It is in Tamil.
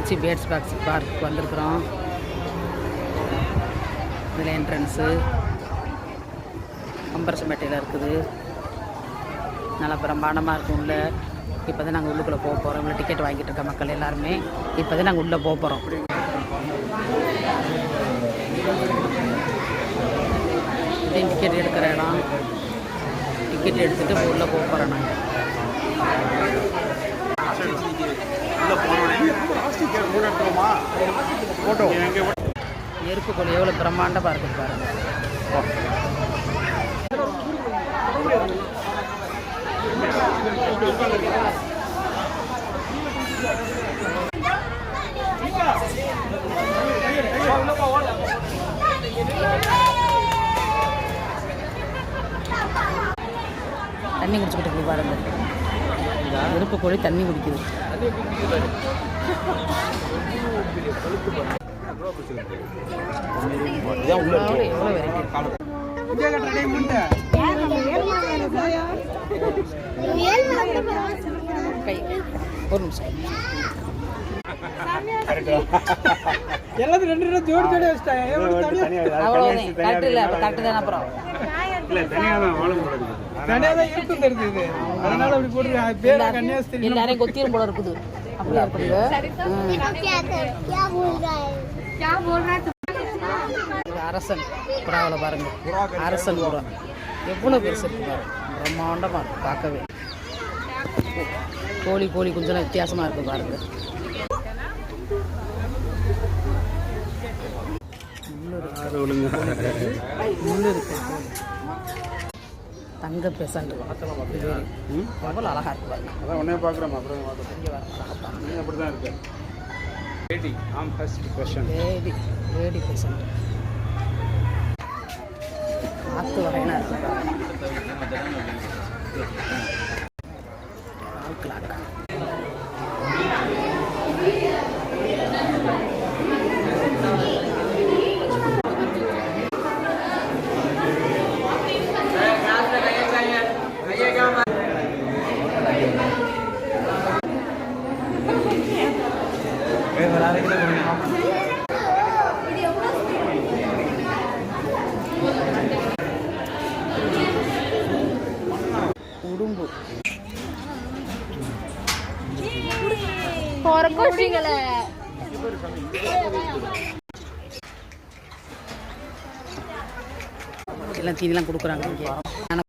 திருச்சி பேர்ட்ஸ் பார்க்கு வந்திருக்கிறோம். இதில் என்ட்ரன்ஸு கம்பரசம்பேட்டையில் இருக்குது. நல்லா பிரம்மாண்டமாக இருக்கும் உள்ள. இப்போ தான் நாங்கள் உள்ளுக்குள்ளே போக போகிறோம். உள்ள டிக்கெட் வாங்கிட்டு இருக்க மக்கள் எல்லாருமே இப்போ தான் நாங்கள் உள்ளே போக போகிறோம். டிக்கெட் எடுக்கிற இடம். டிக்கெட் எடுத்துகிட்டு உள்ளே போக போகிறோம் நாங்கள். எருப்பு கோழி எவ்வளோ பிரம்மாண்டமாக இருக்குது பாருங்க. தண்ணி குடிச்சுக்கிட்டு பாருங்க. எருப்பு கோழி தண்ணி குடிக்குது. ஒரு நிமிஷம். எல்லாத்தையும் 2 ஜோடி ஜோடி வச்சிட்டாங்க. அவ்வளவுதான். கரெக்ட் இல்ல. கரெக்ட் தான். அப்புறம் இல்ல தனியா தான் வாழ முடியாது. தனியா தான் இருக்கும் தெரியுது. அதனால அப்படி போட்டு பேர் கன்னியாஸ்திரி எல்லாரையும் கொத்திரும் போல இருக்குது. அப்படியே இருக்குது. அரசன் புறாவில் பாருங்க. அரசன் புறா எவ்வளோ பெருசு இருக்கு பாருங்க. பிரம்மாண்டமாக இருக்கு பார்க்கவே. கோழி கோழி கொஞ்சம் வித்தியாசமாக இருக்குது பாருங்க. முள்ளு இருக்கு. தங்க பெசண்ட் எவ்வளோ அழகா இருக்கு பாருங்க. அதான் உடனே பார்க்குறோம். அப்புறம் இங்கே வர அப்படி தான் இருக்கு. லேடி ஆம் ஃபர்ஸ்ட் கொஸ்டின். லேடி பெசண்ட் ஆத்து வகைனா இருக்கு. உடும்பு எல்லாம் தீனிலாம் கொடுக்குறாங்க இங்கே.